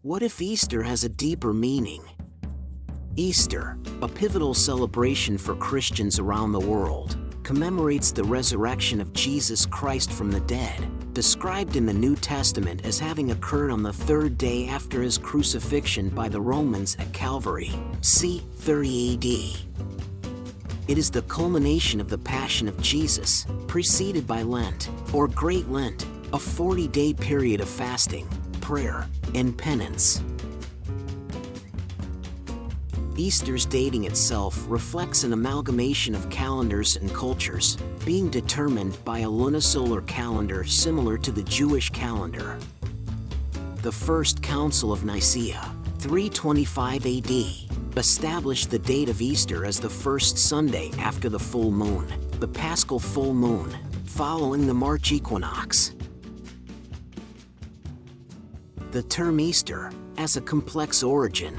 What if Easter has a deeper meaning? Easter, a pivotal celebration for Christians around the world, commemorates the resurrection of Jesus Christ from the dead, described in the New Testament as having occurred on the third day after his crucifixion by the Romans at Calvary, c. 30 AD. It is the culmination of the Passion of Jesus, preceded by Lent, or Great Lent, a 40-day period of fasting, prayer, and penance. Easter's dating itself reflects an amalgamation of calendars and cultures, being determined by a lunisolar calendar similar to the Jewish calendar. The First Council of Nicaea, 325 AD, established the date of Easter as the first Sunday after the full moon, the Paschal full moon, following the March equinox. The term Easter has a complex origin.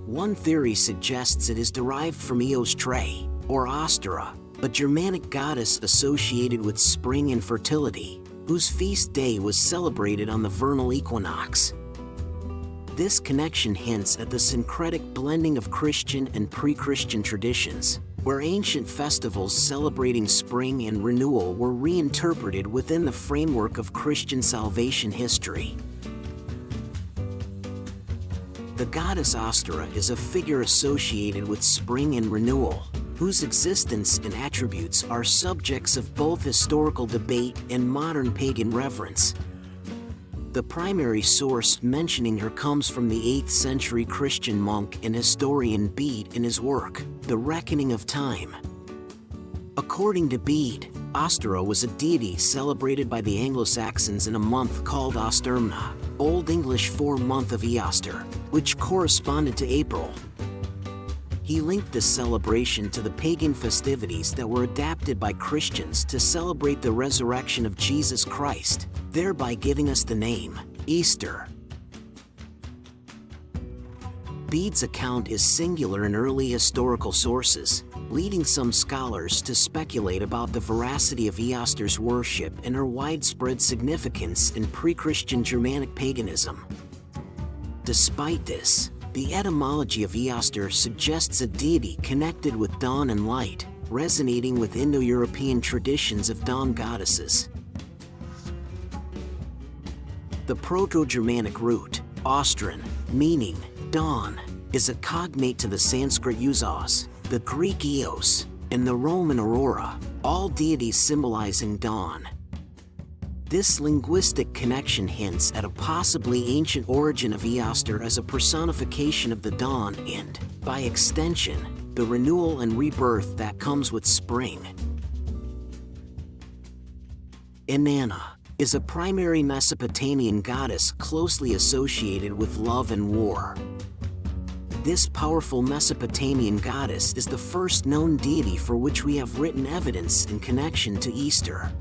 One theory suggests it is derived from Eostre, or Eostre, a Germanic goddess associated with spring and fertility, whose feast day was celebrated on the vernal equinox. This connection hints at the syncretic blending of Christian and pre-Christian traditions, where ancient festivals celebrating spring and renewal were reinterpreted within the framework of Christian salvation history. The goddess Eostre is a figure associated with spring and renewal, whose existence and attributes are subjects of both historical debate and modern pagan reverence. The primary source mentioning her comes from the 8th century Christian monk and historian Bede in his work, The Reckoning of Time. According to Bede, Eostre was a deity celebrated by the Anglo-Saxons in a month called Ostermna, Old English for month of Eostre, which corresponded to April. He linked this celebration to the pagan festivities that were adapted by Christians to celebrate the resurrection of Jesus Christ, thereby giving us the name Easter. Bede's account is singular in early historical sources, leading some scholars to speculate about the veracity of Eostre's worship and her widespread significance in pre-Christian Germanic paganism. Despite this, the etymology of Eostre suggests a deity connected with dawn and light, resonating with Indo-European traditions of dawn goddesses. The Proto-Germanic root, Austrin, meaning dawn, is a cognate to the Sanskrit Eos, the Greek Eos, and the Roman Aurora, all deities symbolizing dawn. This linguistic connection hints at a possibly ancient origin of Eostre as a personification of the dawn and, by extension, the renewal and rebirth that comes with spring. Inanna is a primary Mesopotamian goddess closely associated with love and war. This powerful Mesopotamian goddess is the first known deity for which we have written evidence in connection to Easter.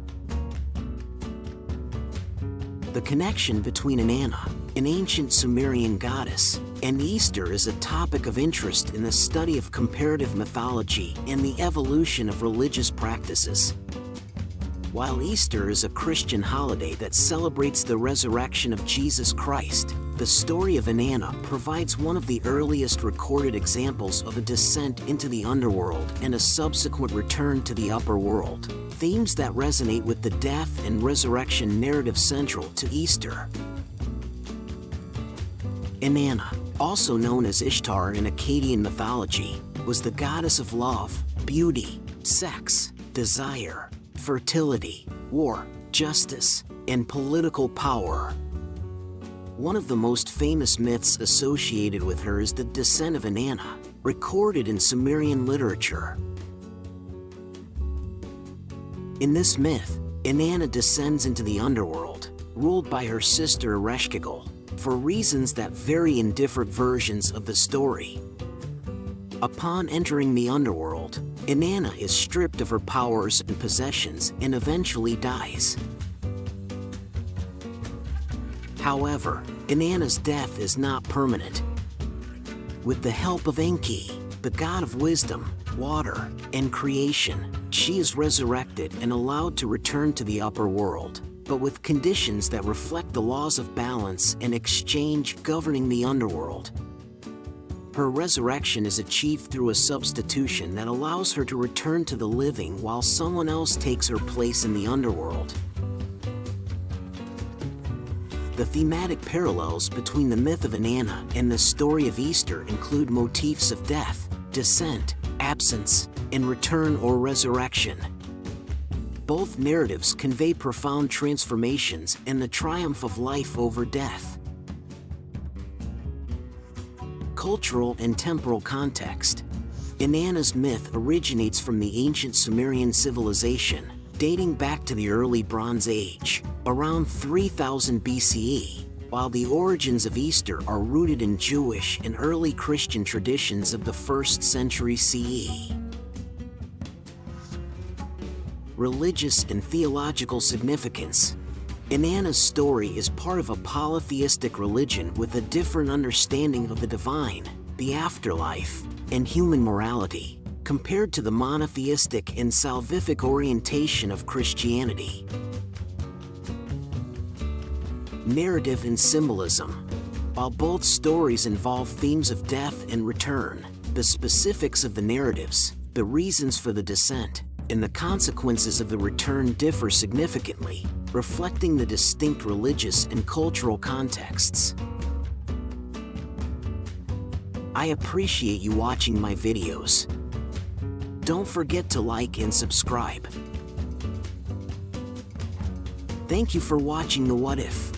The connection between Inanna, an ancient Sumerian goddess, and Easter is a topic of interest in the study of comparative mythology and the evolution of religious practices. While Easter is a Christian holiday that celebrates the resurrection of Jesus Christ, the story of Inanna provides one of the earliest recorded examples of a descent into the underworld and a subsequent return to the upper world, themes that resonate with the death and resurrection narrative central to Easter. Inanna, also known as Ishtar in Akkadian mythology, was the goddess of love, beauty, sex, desire, fertility, war, justice, and political power. One of the most famous myths associated with her is the descent of Inanna, recorded in Sumerian literature. In this myth, Inanna descends into the underworld, ruled by her sister Ereshkigal, for reasons that vary in different versions of the story. Upon entering the underworld, Inanna is stripped of her powers and possessions and eventually dies. However, Inanna's death is not permanent. With the help of Enki, the god of wisdom, water, and creation, she is resurrected and allowed to return to the upper world, but with conditions that reflect the laws of balance and exchange governing the underworld. Her resurrection is achieved through a substitution that allows her to return to the living while someone else takes her place in the underworld. The thematic parallels between the myth of Inanna and the story of Eostre include motifs of death, descent, absence, and return or resurrection. Both narratives convey profound transformations and the triumph of life over death. Cultural and temporal context. Inanna's myth originates from the ancient Sumerian civilization, dating back to the early Bronze Age, around 3000 BCE, while the origins of Eostre are rooted in Jewish and early Christian traditions of the 1st century CE. Religious and theological significance. Inanna's story is part of a polytheistic religion with a different understanding of the divine, the afterlife, and human morality, compared to the monotheistic and salvific orientation of Christianity. Narrative and symbolism. While both stories involve themes of death and return, the specifics of the narratives, the reasons for the descent, and the consequences of the return differ significantly, reflecting the distinct religious and cultural contexts. I appreciate you watching my videos. Don't forget to like and subscribe. Thank you for watching The What If.